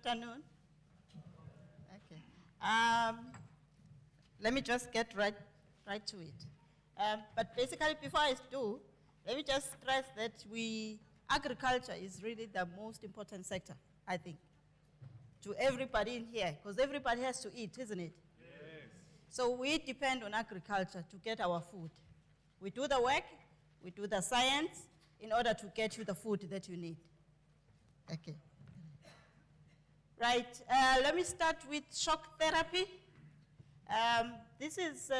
afternoon. Okay. Let me just get right to it. But basically, before I do, let me just stress that agriculture is really the most important sector, I think, to everybody in here, because everybody has to eat, isn't it? Yes. So we depend on agriculture to get our food. We do the work, we do the science in order to get you the food that you need. Okay. Right, let me start with shock therapy. This is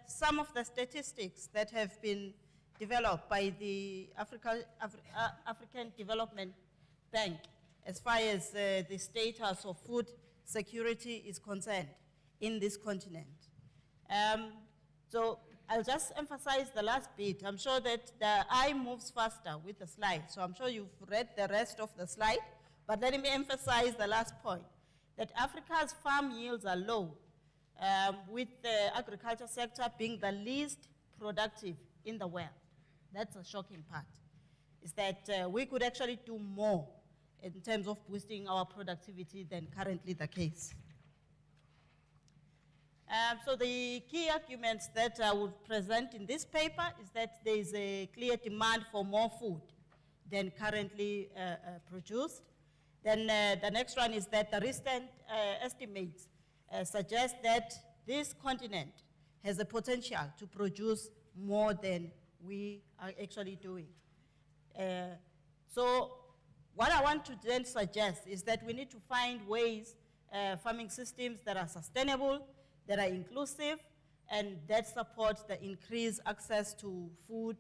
some of the statistics that have been developed by the African Development Bank as far as the status of food security is concerned in this continent. So I'll just emphasize the last bit. I'm sure that the eye moves faster with the slide, so I'm sure you've read the rest of the slide, but let me emphasize the last point, that Africa's farm yields are low, with the agriculture sector being the least productive in the world. That's a shocking part, is that we could actually do more in terms of boosting our productivity than currently the case. So the key arguments that I would present in this paper is that there is a clear demand for more food than currently produced. Then the next one is that the recent estimates suggest that this continent has the potential to produce more than we are actually doing. So what I want to then suggest is that we need to find ways, farming systems that are sustainable, that are inclusive, and that support the increased access to food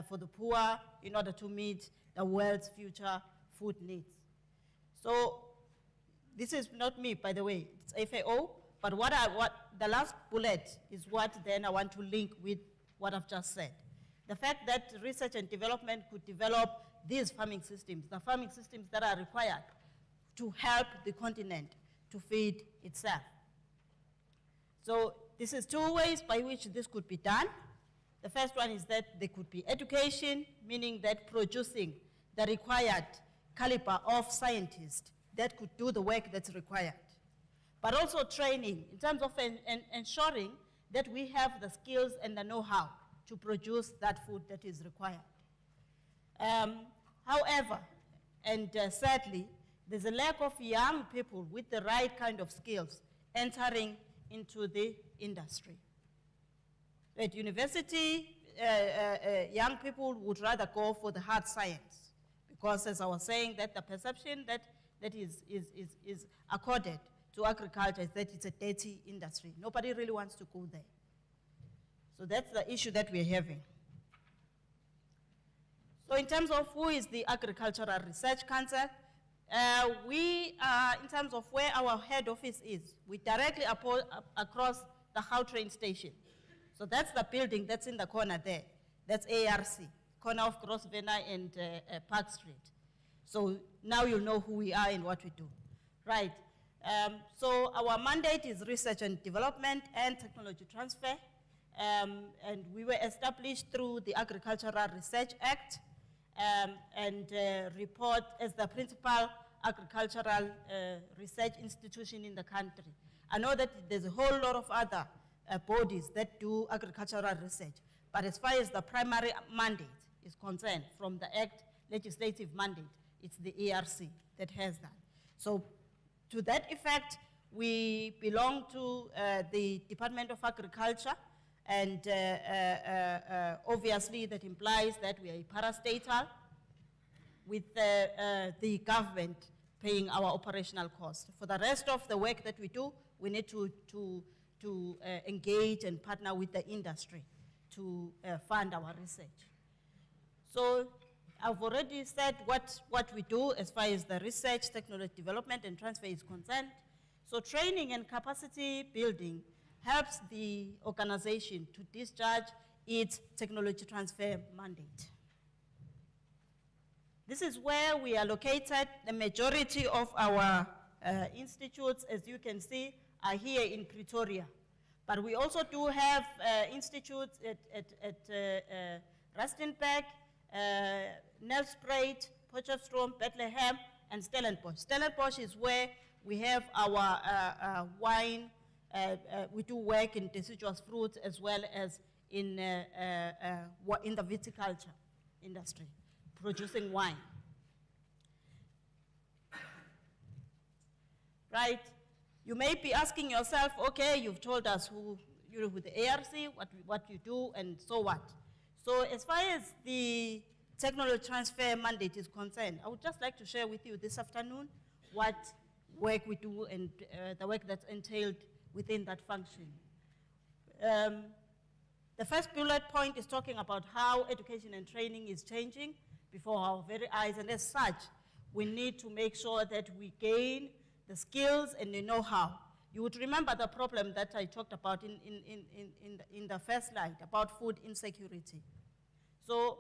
for the poor in order to meet the world's future food needs. So this is not me, by the way, it's FAO, but what the last bullet is what then I want to link with what I've just said. The fact that research and development could develop these farming systems, the farming systems that are required to help the continent to feed itself. So this is two ways by which this could be done. The first one is that there could be education, meaning that producing the required caliber of scientists that could do the work that's required. But also training in terms of ensuring that we have the skills and the know-how to produce that food that is required. However, and sadly, there's a lack of young people with the right kind of skills entering into the industry. At university, young people would rather go for the hard science because, as I was saying, that the perception that is accorded to agriculture is that it's a dirty industry. Nobody really wants to go there. So that's the issue that we're having. So in terms of who is the Agricultural Research Council, we are, in terms of where our head office is, we directly across the How train station. So that's the building that's in the corner there. That's ARC, corner of Grosvenor and Park Street. So now you know who we are and what we do. Right. So our mandate is research and development and technology transfer. And we were established through the Agricultural Research Act and report as the principal agricultural research institution in the country. I know that there's a whole lot of other bodies that do agricultural research, but as far as the primary mandate is concerned from the Act legislative mandate, it's the ARC that has that. So to that effect, we belong to the Department of Agriculture, and obviously that implies that we are a parastatal with the government paying our operational costs. For the rest of the work that we do, we need to engage and partner with the industry to fund our research. So I've already said what we do as far as the research, technology development, and transfer is concerned. So training and capacity building helps the organization to discharge its technology transfer mandate. This is where we are located. The majority of our institutes, as you can see, are here in Pretoria. But we also do have institutes at Rustenburg, Nelspruit, Potchefstroom, Bethlehem, and Stellenbosch. Stellenbosch is where we have our wine. We do work in deciduous fruits as well as in the viticulture industry, producing wine. Right? You may be asking yourself, okay, you've told us who with the ARC, what you do, and so what. So as far as the technology transfer mandate is concerned, I would just like to share with you this afternoon what work we do and the work that's entailed within that function. The first bullet point is talking about how education and training is changing before our very eyes, and as such, we need to make sure that we gain the skills and the know-how. You would remember the problem that I talked about in the first slide about food insecurity. So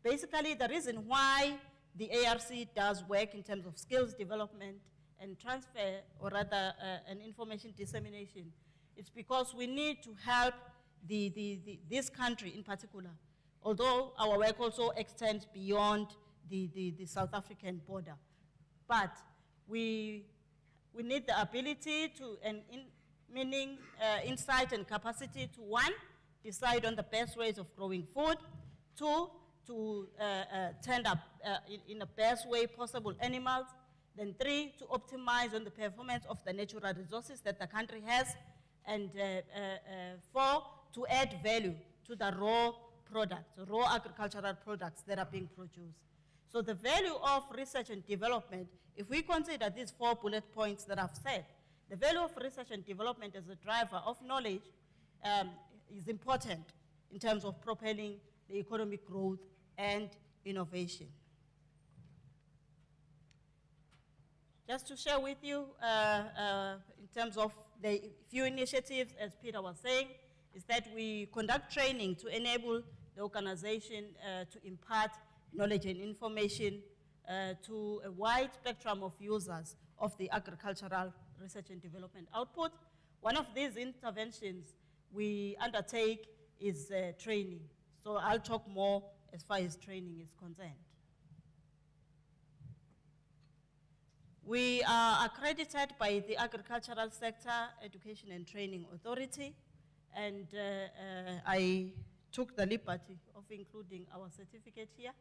basically, the reason why the ARC does work in terms of skills development and transfer, or rather an information dissemination, it's because we need to help this country in particular, although our work also extends beyond the South African border. But we need the ability to, meaning insight and capacity to, one, decide on the best ways of growing food, two, to tend up in the best way possible animals, then three, to optimize on the performance of the natural resources that the country has, and four, to add value to the raw products, raw agricultural products that are being produced. So the value of research and development, if we consider these 4 bullet points that I've said, the value of research and development as a driver of knowledge is important in terms of propelling the economic growth and innovation. Just to share with you, in terms of the few initiatives, as Peter was saying, is that we conduct training to enable the organization to impart knowledge and information to a wide spectrum of users of the agricultural research and development output. One of these interventions we undertake is training. So I'll talk more as far as training is concerned. We are accredited by the Agricultural Sector Education and Training Authority, and I took the liberty of including our certificate here,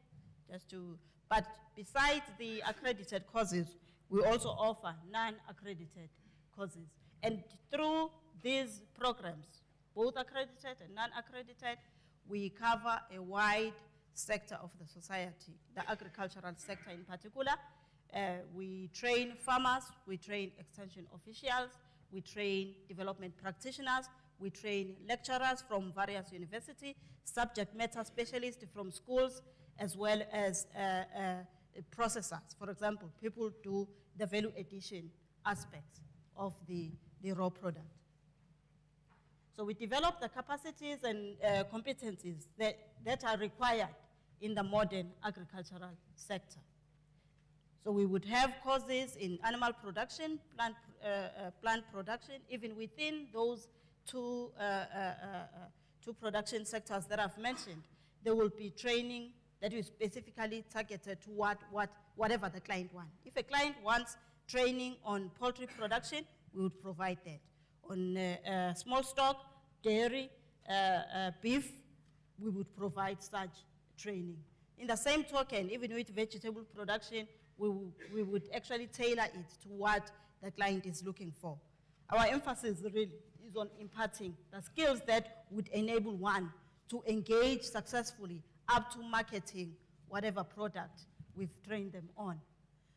but besides the accredited courses, we also offer non-accredited courses. And through these programs, both accredited and non-accredited, we cover a wide sector of the society, the agricultural sector in particular. We train farmers, we train extension officials, we train development practitioners, we train lecturers from various universities, subject matter specialists from schools, as well as processors. For example, people do the value addition aspects of the raw product. So we develop the capacities and competencies that are required in the modern agricultural sector. So we would have courses in animal production, plant production. Even within those two production sectors that I've mentioned, there will be training that is specifically targeted to whatever the client wants. If a client wants training on poultry production, we would provide that. On small stock, dairy, beef, we would provide such training. In the same token, even with vegetable production, we would actually tailor it to what the client is looking for. Our emphasis really is on imparting the skills that would enable one to engage successfully up to marketing whatever product we've trained them on.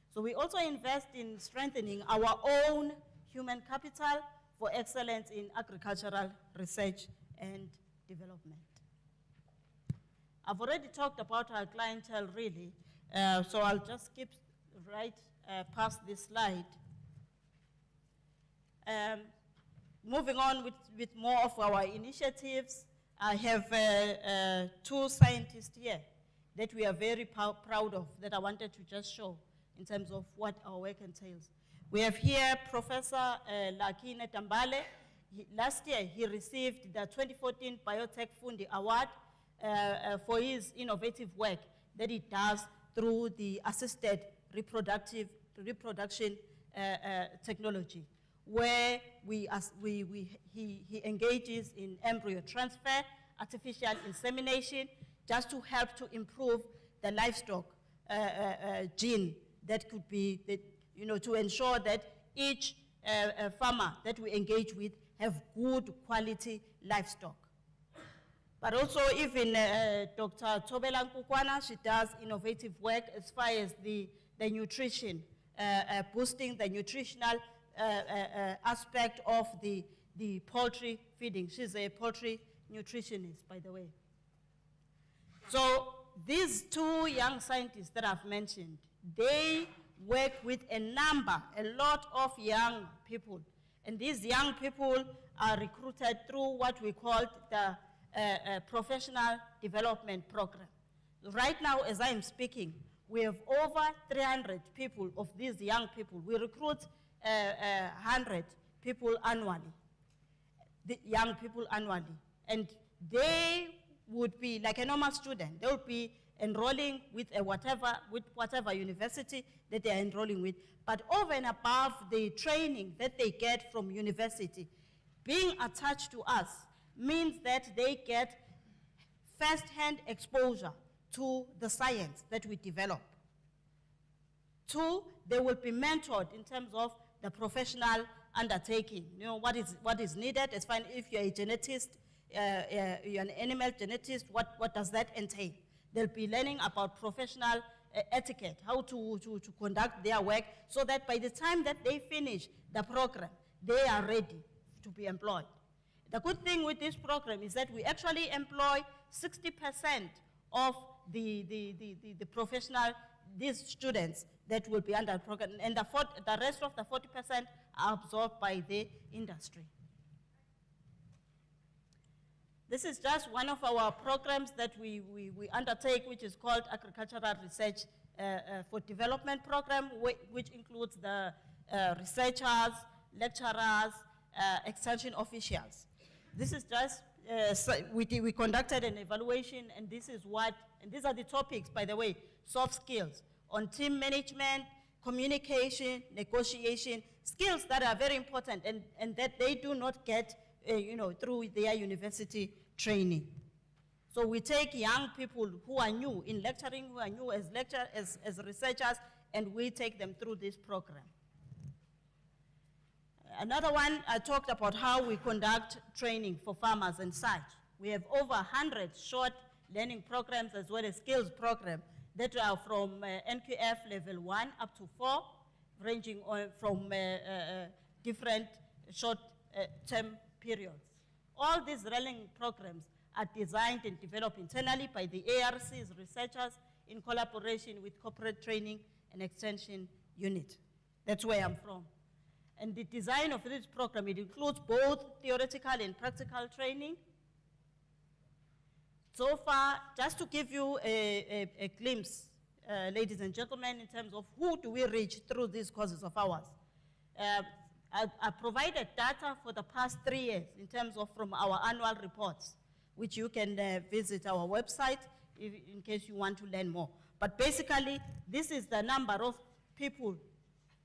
So we also invest in strengthening our own human capital for excellence in agricultural research and development. I've already talked about our clientele really, so I'll just skip right past this slide. Moving on with more of our initiatives, I have 2 scientists here that we are very proud of that I wanted to just show in terms of what our work entails. We have here Professor Lakine Tambale. Last year, he received the 2014 Biotech Fundi Award for his innovative work that he does through the assisted reproduction technology, where he engages in embryo transfer, artificial insemination, just to help to improve the livestock gene that could be, to ensure that each farmer that we engage with have good quality livestock. But also even Dr. Thobela Nkukwana, she does innovative work as far as the nutrition, boosting the nutritional aspect of the poultry feeding. She's a poultry nutritionist, by the way. So these two young scientists that I've mentioned, they work with a lot of young people. And these young people are recruited through what we call the professional development program. Right now, as I am speaking, we have over 300 people of these young people. We recruit 100 people annually, the young people annually. And they would be like a normal student. They would be enrolling with whatever university that they are enrolling with. But over and above the training that they get from university, being attached to us means that they get first-hand exposure to the science that we develop. Two, they will be mentored in terms of the professional undertaking. What is needed as far as if you're a genetist, you're an animal genetist, what does that entail? They'll be learning about professional etiquette, how to conduct their work, so that by the time that they finish the program, they are ready to be employed. The good thing with this program is that we actually employ 60% of the professional, these students that will be under the program, and the rest of the 40% are absorbed by the industry. This is just one of our programs that we undertake, which is called Agricultural Research for Development Program, which includes the researchers, lecturers, extension officials. This is just, we conducted an evaluation, and these are the topics, by the way: soft skills on team management, communication, negotiation, skills that are very important and that they do not get through their university training. So we take young people who are new in lecturing, who are new as researchers, and we take them through this program. Another one, I talked about how we conduct training for farmers and such. We have over 100 short learning programs as well as skills programs that are from NQF level 1 up to 4, ranging from different short-term periods. All these learning programs are designed and developed internally by the ARC's researchers in collaboration with corporate training and extension unit. That's where I'm from. And the design of this program, it includes both theoretical and practical training. So far, just to give you a glimpse, ladies and gentlemen, in terms of who do we reach through these courses of ours. I provided data for the past 3 years in terms of from our annual reports, which you can visit our website in case you want to learn more. But basically, this is the number of people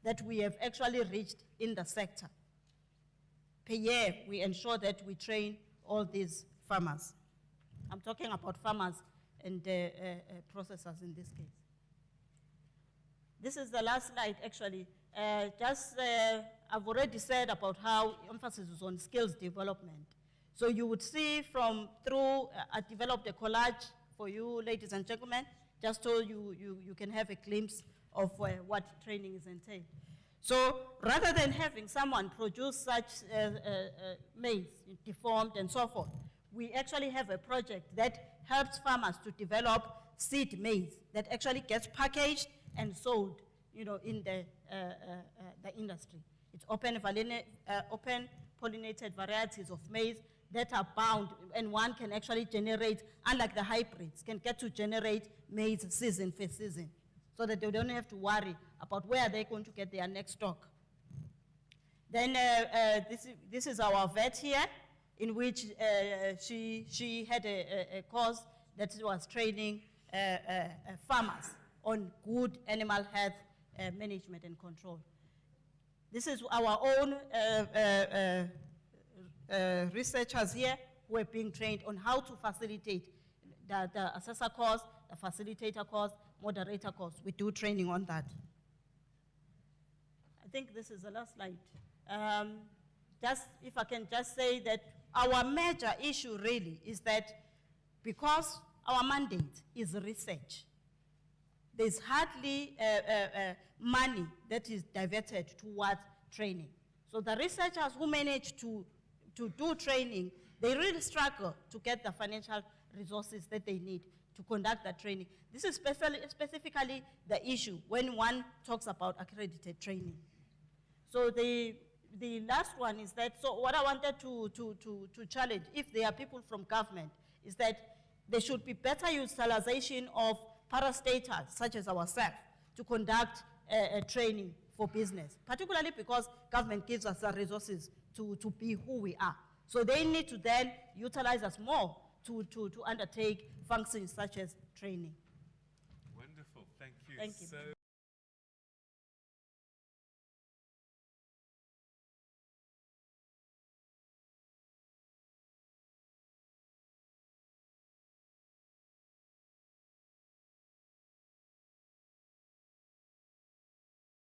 that we have actually reached in the sector. Per year, we ensure that we train all these farmers. I'm talking about farmers and processors in this case. This is the last slide, actually. I've already said about how emphasis is on skills development. So you would see I developed a collage for you, ladies and gentlemen, just so you can have a glimpse of what training is entailed. So rather than having someone produce such maize, deformed and so forth, we actually have a project that helps farmers to develop seed maize that actually gets packaged and sold, in the industry. It's open pollinated varieties of maize that are bound, and one can actually generate, unlike the hybrids, can get to generate maize season for season, so that they don't have to worry about where they're going to get their next stock. Then this is our vet here, in which she had a course that was training farmers on good animal health management and control. This is our own researchers here who are being trained on how to facilitate the assessor course, the facilitator course, moderator course. We do training on that. I think this is the last slide. Just, if I can just say that our major issue really is that because our mandate is research, there's hardly money that is diverted towards training. So the researchers who manage to do training, they really struggle to get the financial resources that they need to conduct the training. This is specifically the issue when one talks about accredited training. So the last one is that, so what I wanted to challenge, if there are people from government, is that there should be better utilization of parastatals, such as ourselves, to conduct training for business, particularly because government gives us the resources to be who we are. So they need to then utilize us more to undertake functions such as training. Wonderful, thank you. Thank you. So